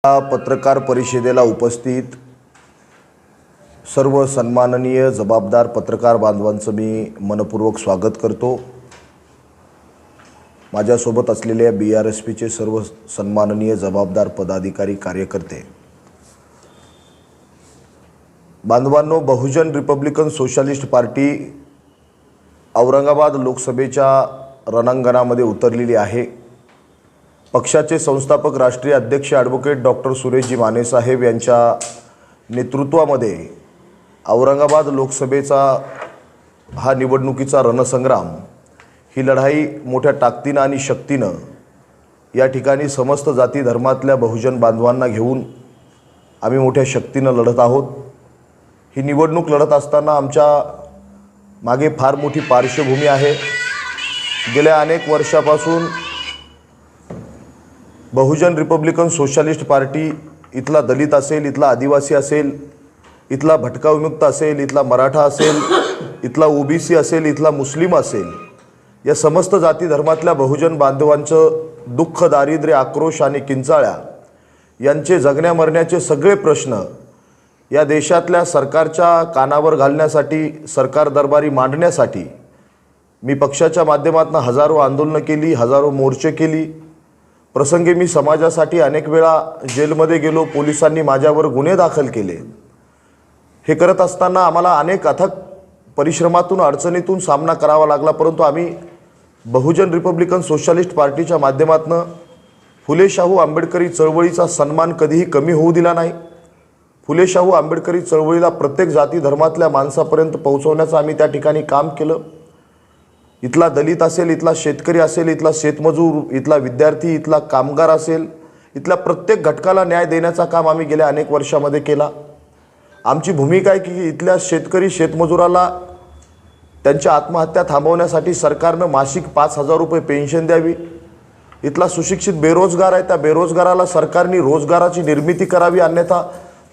पत्रकार परिषदेला उपस्थित सर्व सन्माननीय जबाबदार पत्रकार बांधवांचं मी मनपूर्वक स्वागत करतो। माझ्यासोबत असलेल्या BRSPचे सर्व सन्माननीय जबाबदार पदाधिकारी कार्यकर्ते, बांधवांनो, बहुजन रिपब्लिकन सोशलिस्ट पार्टी औरंगाबाद लोकसभेच्या रणांगणामध्ये उतरलेली आहे। पक्षाचे संस्थापक राष्ट्रीय अध्यक्ष ॲडव्होकेट डॉक्टर सुरेशजी माने साहेब यांच्या नेतृत्वामध्ये औरंगाबाद लोकसभेचा हा निवडणुकीचा रणसंग्राम, ही लढाई मोठ्या ताकदीनं आणि शक्तीनं या ठिकाणी समस्त जाती धर्मातल्या बहुजन बांधवांना घेऊन आम्ही मोठ्या शक्तीनं लढत आहोत। ही निवडणूक लढत असताना आमच्या मागे फार मोठी पार्श्वभूमी आहे। गेल्या अनेक वर्षापासून बहुजन रिपब्लिकन सोशलिस्ट पार्टी इथला दलित असेल, इथला आदिवासी असेल, इथला भटका विमुक्त असेल, इथला मराठा असेल, इथला OBC असेल, इथला मुस्लिम असेल, या समस्त जाती धर्मातल्या बहुजन बांधवांचं दुःख, दारिद्र्य, आक्रोश आणि किंचाळ्या यांचे जगण्या मरण्याचे सगळे प्रश्न या देशातल्या सरकारच्या कानावर घालण्यासाठी, सरकार दरबारी मांडण्यासाठी मी पक्षाच्या माध्यमातून हजारो आंदोलनं केली, हजारो मोर्चे केली। प्रसंगी मी समाजासाठी अनेक वेळा जेलमध्ये गेलो, पोलिसांनी माझ्यावर गुन्हे दाखल केले। हे करत असताना आम्हाला अनेक अथक परिश्रमातून, अडचणीतून सामना करावा लागला, परंतु आम्ही बहुजन रिपब्लिकन सोशलिस्ट पार्टीच्या माध्यमातून फुले शाहू आंबेडकरी चळवळीचा सन्मान कधीही कमी होऊ दिला नाही। फुले शाहू आंबेडकरी चळवळीला प्रत्येक जाती धर्मातल्या माणसापर्यंत पोहोचवण्याचं आम्ही त्या ठिकाणी काम केलं। इथला दलित असेल, इथला शेतकरी असेल, इथला शेतमजूर, इथला विद्यार्थी, इथला कामगार असेल, इथल्या प्रत्येक घटकाला न्याय देण्याचं काम आम्ही गेल्या अनेक वर्षामध्ये केला। आमची भूमिका आहे की इथल्या शेतकरी शेतमजुराला त्यांच्या आत्महत्या थांबवण्यासाठी सरकारनं मासिक 5,000 रुपये पेन्शन द्यावी। इथला सुशिक्षित बेरोजगार आहे, त्या बेरोजगाराला सरकारने रोजगाराची निर्मिती करावी, अन्यथा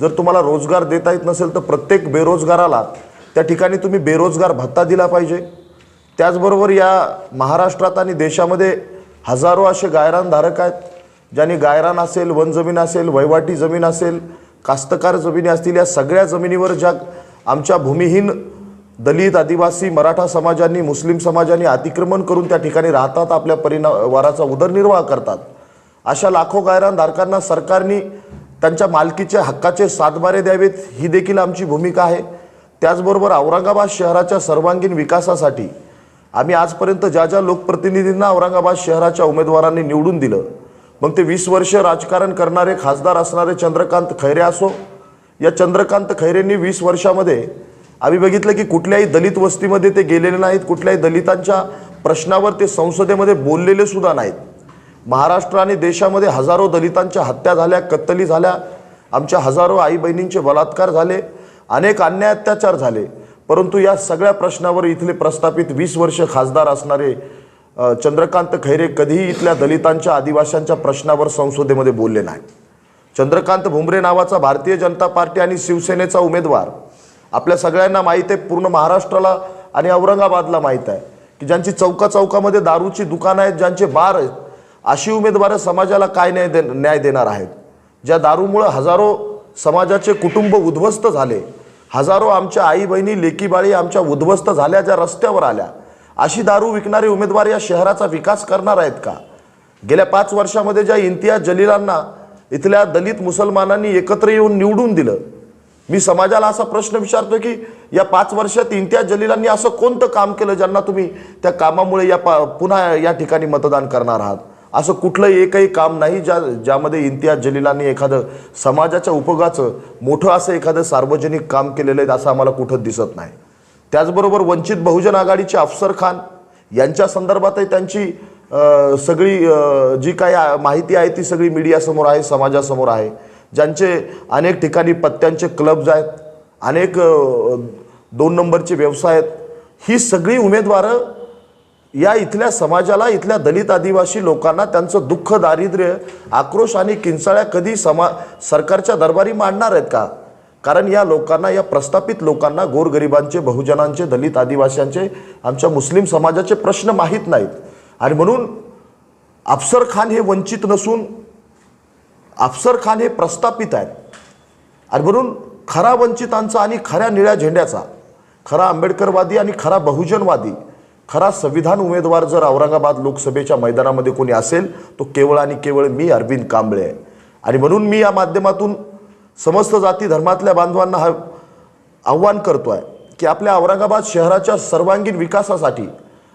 जर तुम्हाला रोजगार देता येत नसेल तर प्रत्येक बेरोजगाराला त्या ठिकाणी तुम्ही बेरोजगार भत्ता दिला पाहिजे। त्याचबरोबर या महाराष्ट्रात आणि देशामध्ये हजारो असे गायरानधारक आहेत, ज्यांनी गायरान असेल, वनजमीन असेल, वहिवाटी जमीन असेल, कास्तकार जमिनी असतील, या सगळ्या जमिनीवर ज्या आमच्या भूमिहीन दलित, आदिवासी, मराठा समाजांनी, मुस्लिम समाजांनी अतिक्रमण करून त्या ठिकाणी राहतात, आपल्या परिवाराचा उदरनिर्वाह करतात, अशा लाखो गायरानधारकांना सरकारने त्यांच्या मालकीच्या हक्काचे सातबारे द्यावेत, ही देखील आमची भूमिका आहे। त्याचबरोबर औरंगाबाद शहराच्या सर्वांगीण विकासासाठी आम्ही आजपर्यंत ज्या ज्या लोकप्रतिनिधींना औरंगाबाद शहराच्या उमेदवारांनी निवडून दिलं, मग ते 20 वर्ष राजकारण करणारे खासदार असणारे चंद्रकांत खैरे असो, या चंद्रकांत खैरेंनी 20 वर्षामध्ये आम्ही बघितलं की कुठल्याही दलित वस्तीमध्ये ते गेलेले नाहीत, कुठल्याही दलितांच्या प्रश्नावर ते संसदेमध्ये बोललेले सुद्धा नाहीत। महाराष्ट्र आणि देशामध्ये हजारो दलितांच्या हत्या झाल्या, कत्तली झाल्या, आमच्या हजारो आई बहिणींचे बलात्कार झाले, अनेक अन्याय अत्याचार झाले, परंतु या सगळ्या प्रश्नावर इथले प्रस्थापित 20 वर्ष खासदार असणारे चंद्रकांत खैरे कधीही इथल्या दलितांच्या, आदिवासींच्या प्रश्नावर संसदेमध्ये बोलले नाही। चंद्रकांत भुमरे नावाचा भारतीय जनता पार्टी आणि शिवसेनेचा उमेदवार आपल्या सगळ्यांना माहीत आहे, पूर्ण महाराष्ट्राला आणि औरंगाबादला माहीत आहे की ज्यांची चौकामध्ये दारूची दुकानं आहेत, ज्यांचे बार आहेत, अशी उमेदवार समाजाला काय न्याय देणार आहेत? ज्या दारूमुळे हजारो समाजाचे कुटुंब उद्ध्वस्त झाले, हजारो आमच्या आई बहिणी, लेकी बाळी आमच्या उद्ध्वस्त झाल्या, ज्या रस्त्यावर आल्या, अशी दारू विकणारे उमेदवार या शहराचा विकास करणार आहेत का? गेल्या 5 वर्षामध्ये ज्या इम्तियाज जलीलांना इथल्या दलित मुसलमानांनी एकत्र येऊन निवडून दिलं, मी समाजाला असा प्रश्न विचारतो की या 5 वर्षात इम्तियाज जलीलांनी असं कोणतं काम केलं ज्यांना तुम्ही त्या कामामुळे पुन्हा या ठिकाणी मतदान करणार आहात? असं कुठलं एकही काम नाही ज्यामध्ये इम्तियाज जलीलांनी एखादं समाजाच्या उपयोगाचं मोठं असं एखादं सार्वजनिक काम केलेलं आहे, असं आम्हाला कुठं दिसत नाही। त्याचबरोबर वंचित बहुजन आघाडीचे अफसर खान यांच्या संदर्भातही त्यांची सगळी जी काही माहिती आहे ती सगळी मीडियासमोर आहे, समाजासमोर आहे, ज्यांचे अनेक ठिकाणी पत्त्यांचे क्लब्स आहेत, अनेक 2 नंबरचे व्यवसाय आहेत। ही सगळी उमेदवारं या इथल्या समाजाला, इथल्या दलित आदिवासी लोकांना त्यांचं दुःख, दारिद्र्य, आक्रोश आणि किंचाळ्या कधी सरकारच्या दरबारी मांडणार आहेत का? कारण या लोकांना, या प्रस्थापित लोकांना गोरगरिबांचे, बहुजनांचे, दलित आदिवासींचे, आमच्या मुस्लिम समाजाचे प्रश्न माहीत नाहीत। आणि म्हणून अफसर खान हे वंचित नसून अफसर खान हे प्रस्थापित आहेत. आणि म्हणून खरा वंचितांचा आणि खऱ्या निळ्या झेंड्याचा, खरा आंबेडकरवादी आणि खरा बहुजनवादी, खरा संविधान उमेदवार जर औरंगाबाद लोकसभेच्या मैदानामध्ये कोणी असेल तो केवळ आणि केवळ मी अरविंद कांबळे आहे. आणि म्हणून मी या माध्यमातून समस्त जाती धर्मातल्या बांधवांना हा आव्हान करतोय की आपल्या औरंगाबाद शहराच्या सर्वांगीण विकासासाठी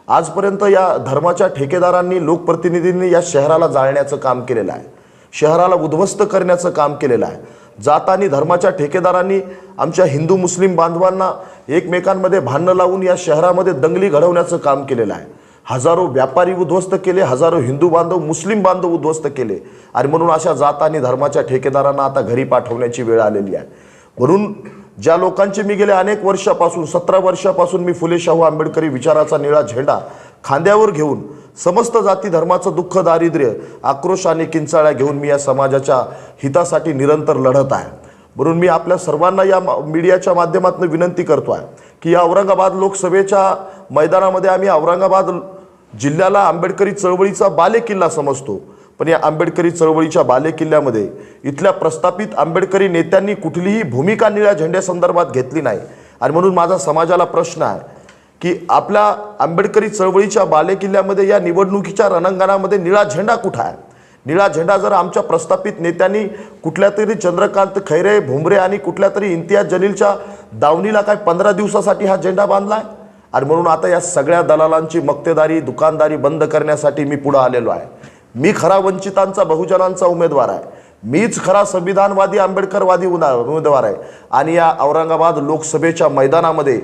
आजपर्यंत या धर्माच्या ठेकेदारांनी, लोकप्रतिनिधींनी या शहराला जाळण्याचं काम केलेलं आहे, शहराला उद्ध्वस्त करण्याचं काम केलेलं आहे. जात आणि धर्माच्या ठेकेदारांनी आमच्या हिंदू मुस्लिम बांधवांना एकमेकांमध्ये भांडणं लावून या शहरामध्ये दंगली घडवण्याचं काम केलेलं आहे. हजारो व्यापारी उद्ध्वस्त केले, हजारो हिंदू बांधव, मुस्लिम बांधव उद्ध्वस्त केले. आणि म्हणून अशा जात आणि धर्माच्या ठेकेदारांना आता घरी पाठवण्याची वेळ आलेली आहे. म्हणून ज्या लोकांची मी गेल्या अनेक वर्षापासून, 17 वर्षापासून मी फुले शाहू आंबेडकरी विचाराचा निळा झेंडा खांद्यावर घेऊन समस्त जाती धर्माचं दुःख, दारिद्र्य, आक्रोश आणि किंचाळ्या घेऊन मी या समाजाच्या हितासाठी निरंतर लढत आहे. म्हणून मी आपल्या सर्वांना या मीडियाच्या माध्यमातून विनंती करतो आहे की या औरंगाबाद लोकसभेच्या मैदानामध्ये आम्ही औरंगाबाद जिल्ह्याला आंबेडकरी चळवळीचा बालेकिल्ला समजतो, पण या आंबेडकरी चळवळीच्या बालेकिल्ल्यामध्ये इथल्या प्रस्थापित आंबेडकरी नेत्यांनी कुठलीही भूमिका निळ्या झेंड्यासंदर्भात घेतली नाही. आणि म्हणून माझा समाजाला प्रश्न आहे की आपल्या आंबेडकरी चळवळीच्या बालेकिल्ल्यामध्ये या निवडणुकीच्या रणांगणामध्ये निळा झेंडा कुठं आहे? निळा झेंडा जर आमच्या प्रस्थापित नेत्यांनी कुठल्या तरी चंद्रकांत खैरे, भुमरे आणि कुठल्या तरी इम्तियाज जलीलच्या दावणीला काय 15 दिवसासाठी हा झेंडा बांधलाय. आणि म्हणून आता या सगळ्या दलालांची मक्तेदारी, दुकानदारी बंद करण्यासाठी मी पुढे आलेलो आहे. मी खरा वंचितांचा, बहुजनांचा उमेदवार आहे. मीच खरा संविधानवादी, आंबेडकरवादी उमेदवार आहे. आणि या औरंगाबाद लोकसभेच्या मैदानामध्ये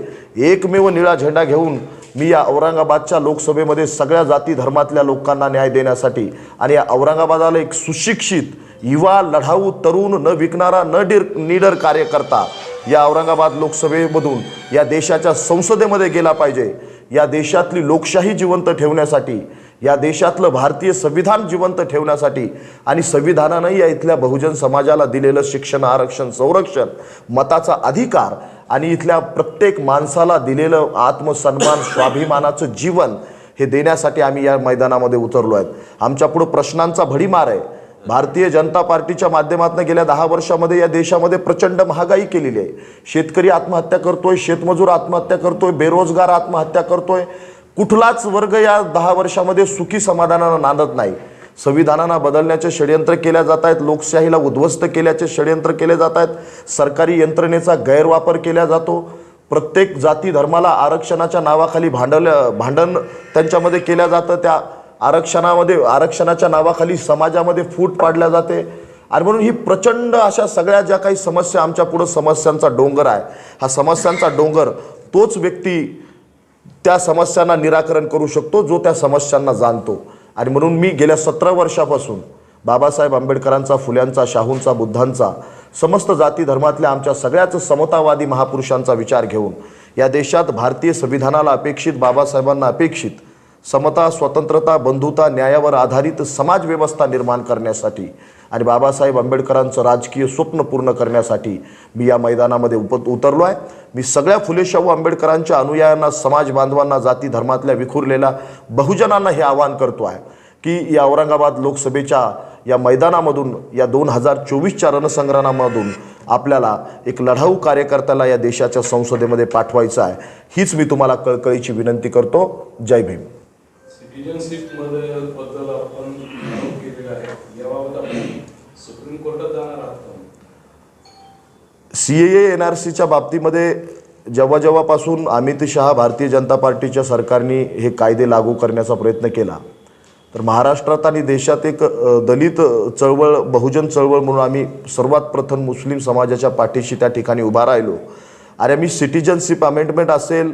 एकमेव निळा झेंडा घेऊन मी या औरंगाबादच्या लोकसभेमध्ये सगळ्या जाती धर्मातल्या लोकांना न्याय देण्यासाठी आणि या औरंगाबादाला एक सुशिक्षित, युवा, लढाऊ, तरुण, न विकणारा, निडर कार्यकर्ता या औरंगाबाद लोकसभेमधून या देशाच्या संसदेमध्ये गेला पाहिजे. या देशातली लोकशाही जिवंत ठेवण्यासाठी, या देशातलं भारतीय संविधान जिवंत ठेवण्यासाठी आणि संविधानानं या इथल्या बहुजन समाजाला दिलेलं शिक्षण, आरक्षण, संरक्षण, मताचा अधिकार आणि इथल्या प्रत्येक माणसाला दिलेलं आत्मसन्मान, स्वाभिमानाचं जीवन हे देण्यासाठी आम्ही या मैदानामध्ये उतरलो आहेत. आमच्या पुढे प्रश्नांचा भडीमार आहे. भारतीय जनता पार्टीच्या माध्यमातून गेल्या 10 वर्षामध्ये या देशामध्ये प्रचंड महागाई केलेली आहे. शेतकरी आत्महत्या करतोय, शेतमजूर आत्महत्या करतोय, बेरोजगार आत्महत्या करतोय. कुठलाच वर्ग या 10 वर्षामध्ये सुखी समाधानानं नांदत नाही. संविधानाला बदलण्याचे षडयंत्र केल्या जात आहेत, लोकशाहीला उद्ध्वस्त केल्याचे षडयंत्र केले जात आहेत, सरकारी यंत्रणेचा गैरवापर केला जातो, प्रत्येक जाती धर्माला आरक्षणाच्या नावाखाली भांडण त्यांच्यामध्ये केल्या जातं, त्या आरक्षणाच्या नावाखाली समाजामध्ये फूट पाडल्या जाते. आणि म्हणून ही प्रचंड अशा सगळ्या ज्या काही समस्या आमच्या पुढे समस्यांचा डोंगर आहे, हा समस्यांचा डोंगर तोच व्यक्ती त्या समस्यांना निराकरण करू शकतो जो त्या समस्यांना जाणतो. आणि म्हणून मी गेल्या 17 वर्षापासून बाबासाहेब आंबेडकरांचा, फुल्यांचा, शाहूंचा, बुद्धांचा, समस्त जाती धर्मातल्या आमच्या सगळ्याच समतावादी महापुरुषांचा विचार घेऊन या देशात भारतीय संविधानाला अपेक्षित, बाबासाहेबांना अपेक्षित समता, स्वतंत्रता, बंधुता, न्यायावर आधारित समाज व्यवस्था निर्माण करण्यासाठी आणि बाबासाहेब आंबेडकरांचं राजकीय स्वप्न पूर्ण करण्यासाठी मी या मैदानामध्ये उतरलो आहे. मी सगळ्या फुले शाहू आंबेडकरांच्या अनुयायांना, समाज बांधवांना, जाती धर्मातल्या विखुरलेल्या बहुजनांना हे आवाहन करतो आहे की या औरंगाबाद लोकसभेच्या या मैदानामधून, या 2024च्या रणसंग्रामामधून आपल्याला एक लढाऊ कार्यकर्त्याला या देशाच्या संसदेमध्ये पाठवायचं आहे. हीच मी तुम्हाला कळकळीची विनंती करतो. जय भीम. सिटिझनशिप बद्दल आपण केलेलं आहे, याबाबत आपण सुप्रीम कोर्टात जाणार आहात. CAA NRCच्या बाबतीमध्ये जेव्हापासून अमित शहा, भारतीय जनता पार्टीच्या सरकारने हे कायदे लागू करण्याचा प्रयत्न केला तर महाराष्ट्रात आणि देशात एक दलित चळवळ, बहुजन चळवळ म्हणून आम्ही सर्वात प्रथम मुस्लिम समाजाच्या पाठीशी त्या ठिकाणी उभा राहिलो. आणि आम्ही सिटिझनशिप अमेंडमेंट असेल,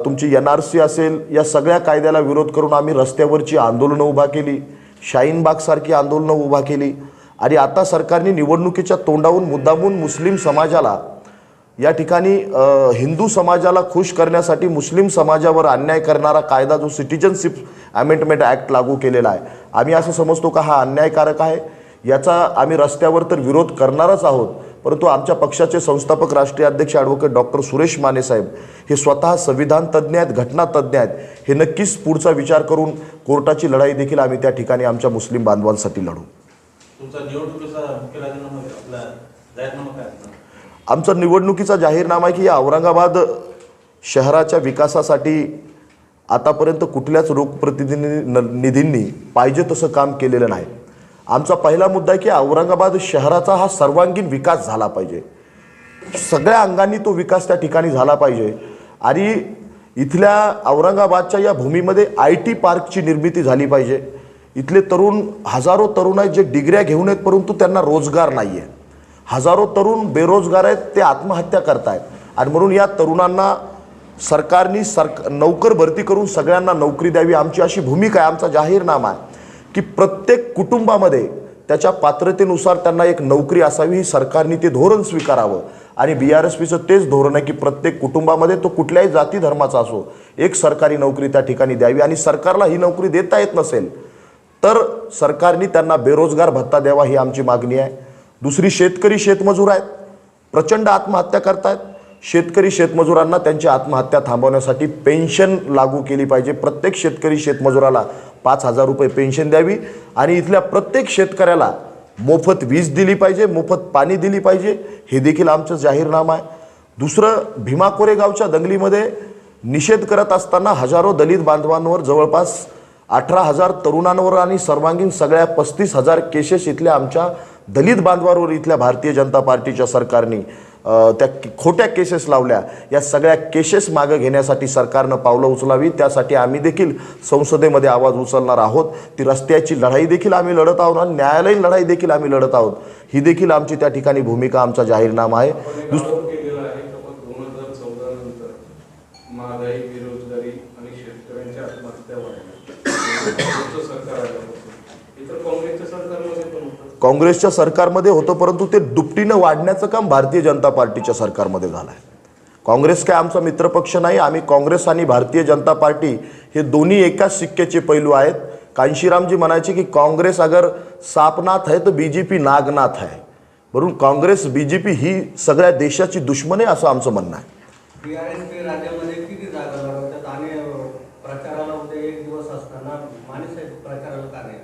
तुमची NRC असेल, या सगळ्या कायद्याला विरोध करून आम्ही रस्त्यावरची आंदोलनं उभा केली, शाहीनबागसारखी आंदोलनं उभा केली. आणि आता सरकारने निवडणुकीच्या तोंडावून मुद्दामून मुस्लिम समाजाला या ठिकाणी हिंदू समाजाला खुश करण्यासाठी मुस्लिम समाजावर अन्याय करणारा कायदा जो सिटिझनशिप अमेंडमेंट ॲक्ट लागू केलेला आहे, आम्ही असं समजतो का हा अन्यायकारक आहे. याचा आम्ही रस्त्यावर तर विरोध करणारच आहोत, परंतु आमच्या पक्षाचे संस्थापक राष्ट्रीय अध्यक्ष ॲडव्होकेट डॉक्टर सुरेश माने साहेब हे स्वतः संविधान तज्ज्ञ आहेत, घटना तज्ज्ञ आहेत. हे नक्कीच पुढचा विचार करून कोर्टाची लढाई देखील आम्ही त्या ठिकाणी आमच्या मुस्लिम बांधवांसाठी लढू. तुमचा निवडणुकीचा मुख्य राजीनामा आपला जाहीरनामा काय असणार? आमचा निवडणुकीचा जाहीरनामा आहे की या औरंगाबाद शहराच्या विकासासाठी आतापर्यंत कुठल्याच लोकप्रतिनिधींनी पाहिजे तसं काम केलेलं नाही. आमचा पहिला मुद्दा आहे की औरंगाबाद शहराचा हा सर्वांगीण विकास झाला पाहिजे. सगळ्या अंगांनी तो विकास त्या ठिकाणी झाला पाहिजे. आणि इथल्या औरंगाबादच्या या भूमीमध्ये IT पार्कची निर्मिती झाली पाहिजे. इथले तरुण, हजारो तरुण आहेत जे डिग्र्या घेऊन आहेत परंतु त्यांना रोजगार नाही आहे. हजारो तरुण बेरोजगार आहेत, ते आत्महत्या करतायत. आणि म्हणून या तरुणांना सरकारने नौकर भरती करून सगळ्यांना नोकरी द्यावी. आमची अशी भूमिका आहे, आमचा जाहीरनामा आहे की प्रत्येक कुटुंबामध्ये त्याच्या पात्रतेनुसार त्यांना एक नोकरी असावी. ही सरकारने ते धोरण स्वीकारावं. आणि BRSPचं तेच धोरण आहे की प्रत्येक कुटुंबामध्ये, तो कुठल्याही जाती धर्माचा असो, एक सरकारी नोकरी त्या ठिकाणी द्यावी. आणि सरकारला ही नोकरी देता येत नसेल तर सरकारने त्यांना बेरोजगार भत्ता द्यावा, ही आमची मागणी आहे. दुसरी, शेतकरी शेतमजूर आहेत, प्रचंड आत्महत्या करतायत. शेतकरी शेतमजुरांना त्यांची आत्महत्या थांबवण्यासाठी पेन्शन लागू केली पाहिजे. प्रत्येक शेतकरी शेतमजुराला 5,000 रुपये पेन्शन द्यावी. आणि इथल्या प्रत्येक शेतकऱ्याला मोफत वीज दिली पाहिजे, मोफत पाणी दिली पाहिजे. हे देखील आमचं जाहीरनामा आहे. दुसरं, भीमा कोरेगावच्या दंगलीमध्ये निषेध करत असताना हजारो दलित बांधवांवर, जवळपास 18,000 तरुणांवर आणि सर्वांगीण सगळ्या 35,000 केसेस इथल्या आमच्या दलित बांधवांवर इथल्या भारतीय जनता पार्टीच्या सरकारने त्या खोट्या केसेस लावल्या. या सगळ्या केसेस मागे घेण्यासाठी सरकारनं पावलं उचलावी. त्यासाठी आम्ही देखील संसदेमध्ये आवाज उचलणार आहोत. ती रस्त्याची लढाई देखील आम्ही लढत आहोत आणि न्यायालयीन लढाई देखील आम्ही लढत आहोत. ही देखील आमची त्या ठिकाणी भूमिका, आमचा जाहीरनामा आहे. केलेला आहे का 2014 नंतर महागाई, बेरोजगारी आणि शेतकऱ्यांच्या आत्महत्या वाढल्या. सरकार आल्यापासून इतर काँग्रेसच्या सरकारमध्ये पण होतं. काँग्रेसच्या सरकारमध्ये होतं परंतु ते दुपटीनं वाढण्याचं काम भारतीय जनता पार्टीच्या सरकारमध्ये झालं आहे. काँग्रेस काय आमचा मित्रपक्ष नाही. आम्ही काँग्रेस आणि भारतीय जनता पार्टी हे दोन्ही एकाच सिक्क्याचे पैलू आहेत. कांशीरामजी म्हणायचे की काँग्रेस अगर सापनाथ है तो BJP नागनाथ है. म्हणून काँग्रेस, BJP ही सगळ्या देशाची दुश्मन आहे असं आमचं म्हणणं आहे. BRSP राज्यामध्ये किती जागा लढवतात आणि प्रचाराला उद्या एक दिवस असताना मानेसाहेब प्रचाराला का नाही?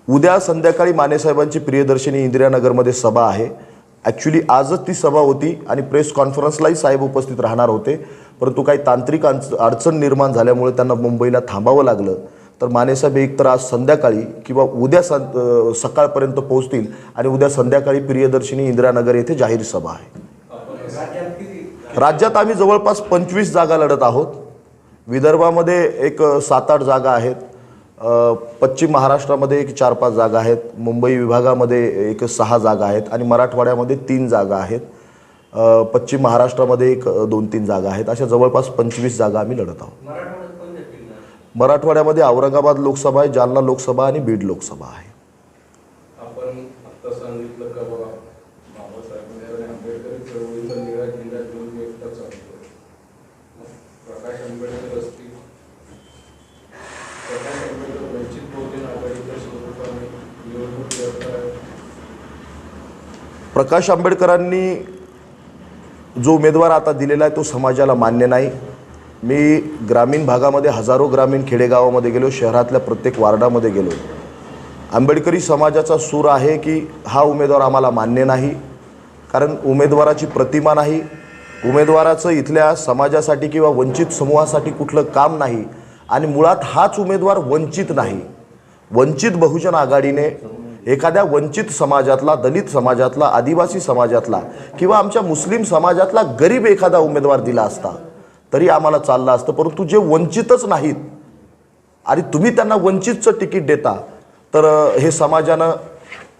उद्या संध्याकाळी मानेसाहेबांची प्रियदर्शनी इंदिरानगरमध्ये सभा आहे. ॲक्च्युली आजच ती सभा होती आणि प्रेस कॉन्फरन्सलाही साहेब उपस्थित राहणार होते. परंतु काही तांत्रिक अडचण निर्माण झाल्यामुळे त्यांना मुंबईला थांबावं लागलं. तर मानेसाहेब एकतर आज संध्याकाळी किंवा उद्या सकाळपर्यंत पोहोचतील आणि उद्या संध्याकाळी प्रियदर्शनी इंदिरानगर येथे जाहीर सभा आहे. राज्यात आम्ही जवळपास 25 जागा लढत आहोत. विदर्भामध्ये एक 7-8 जागा आहेत. पश्चिम महाराष्ट्रामध्ये एक 4-5 जागा आहेत. मुंबई विभागामध्ये एक 6 जागा आहेत आणि मराठवाड्यामध्ये 3 जागा आहेत. पश्चिम महाराष्ट्रामध्ये एक 2-3 जागा आहेत. अशा जवळपास 25 जागा आम्ही लढत आहोत. मराठवाड्यामध्ये औरंगाबाद लोकसभा आहे, जालना लोकसभा आणि बीड लोकसभा आहे. आपण आता सांगितलं का बाबा बाबासाहेब आणि आंबेडकर चळवळीचा निळा झेंडा घेऊन एकटा चालतो. प्रकाश आंबेडकर असतील, प्रकाश आंबेडकर वंचित बहुजन आघाडीच्या स्वरूपाने निवडणूक लढतात. प्रकाश आंबेडकरांनी जो उमेदवार आता दिलेला आहे तो समाजाला मान्य नाही. मी ग्रामीण भागामध्ये हजारो ग्रामीण खेडेगावामध्ये गेलो, शहरातल्या प्रत्येक वार्डामध्ये गेलो. आंबेडकरी समाजाचा सूर आहे की हा उमेदवार आम्हाला मान्य नाही, कारण उमेदवाराची प्रतिमा नाही, उमेदवाराचं इथल्या समाजासाठी किंवा वंचित समूहासाठी कुठलं काम नाही आणि मुळात हाच उमेदवार वंचित नाही. वंचित बहुजन आघाडीने एखाद्या वंचित समाजातला, दलित समाजातला, आदिवासी समाजातला किंवा आमच्या मुस्लिम समाजातला गरीब एखादा उमेदवार दिला असता तरी आम्हाला चाललं असतं. परंतु जे वंचितच नाहीत आणि तुम्ही त्यांना वंचितचं तिकीट देता, तर हे समाजानं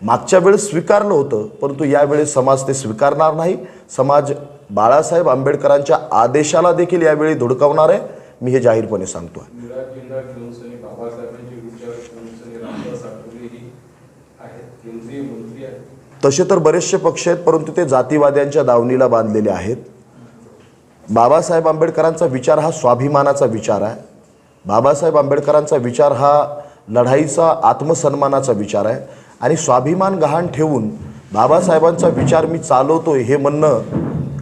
मागच्या वेळेस स्वीकारलं होतं परंतु यावेळेस समाज ते स्वीकारणार नाही. समाज बाळासाहेब आंबेडकरांच्या आदेशाला देखील यावेळी धुडकावणार आहे. मी हे जाहीरपणे सांगतो आहे. निळा झेंडा घेऊन सनी बाबासाहेबांचे विचार घेऊन सनी रामदास आठवलेही आहेत, केंद्रीय मंत्री आहेत. तसे तर बरेचसे पक्ष आहेत परंतु ते जातीवाद्यांच्या दावणीला बांधलेले आहेत. बाबासाहेब आंबेडकरांचा विचार हा स्वाभिमानाचा विचार आहे. बाबासाहेब आंबेडकरांचा विचार हा लढाईचा, आत्मसन्मानाचा विचार आहे आणि स्वाभिमान गहाण ठेवून बाबासाहेबांचा विचार मी चालवतोय हे म्हणणं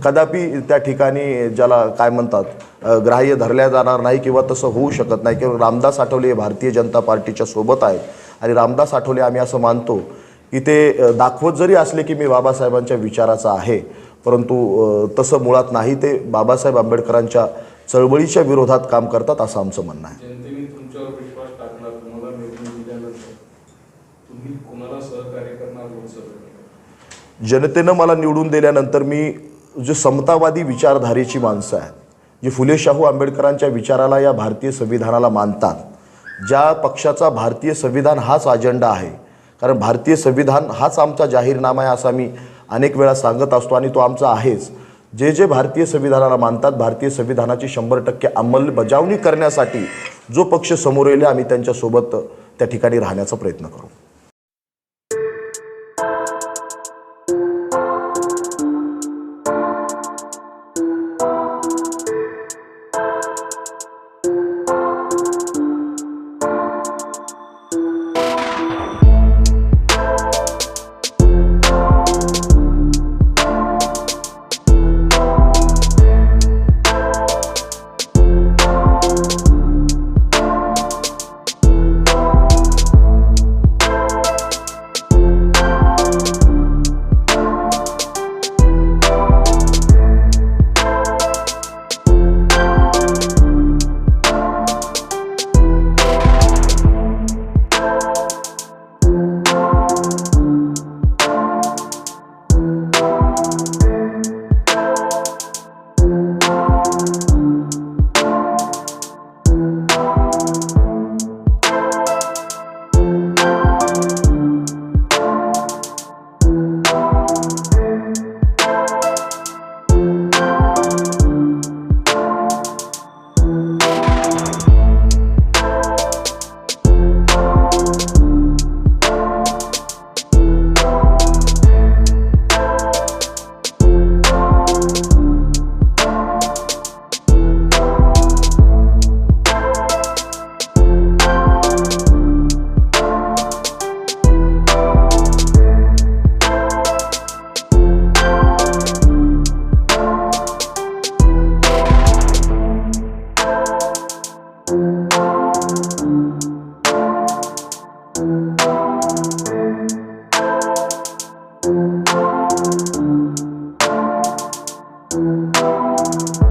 कदापि त्या ठिकाणी ज्याला काय म्हणतात ग्राह्य धरल्या जाणार नाही किंवा तसं होऊ शकत नाही. किंवा रामदास आठवले हे भारतीय जनता पार्टीच्या सोबत आहेत आणि रामदास आठवले आम्ही असं मानतो की ते दाखवत जरी असले की मी बाबासाहेबांच्या विचाराचा आहे, परंतु तसं मुळात नाही. ते बाबासाहेब आंबेडकरांच्या चळवळीच्या विरोधात काम करतात असं आमचं म्हणणं आहे. जनतेने तुमच्यावर विश्वास टाकला, तुम्हाला निवडून दिल्यानंतर तुम्ही कोणाला सहकार्य करणार लोकसभेत? जनतेनं मला निवडून दिल्यानंतर मी जे समतावादी विचारधारेची माणसं आहेत, जे फुले शाहू आंबेडकरांच्या विचाराला, या भारतीय संविधानाला मानतात, ज्या पक्षाचा भारतीय संविधान हाच अजेंडा आहे, कारण भारतीय संविधान हाच आमचा जाहीरनामा आहे असं आम्ही अनेक वेळा सांगत असतो आणि तो आमचा आहेच. जे जे भारतीय संविधानाला मानतात, भारतीय संविधानाची 100% अंमलबजावणी करण्यासाठी जो पक्ष समोर येईल आम्ही त्यांच्यासोबत त्या ठिकाणी राहण्याचा प्रयत्न करू. Thank you.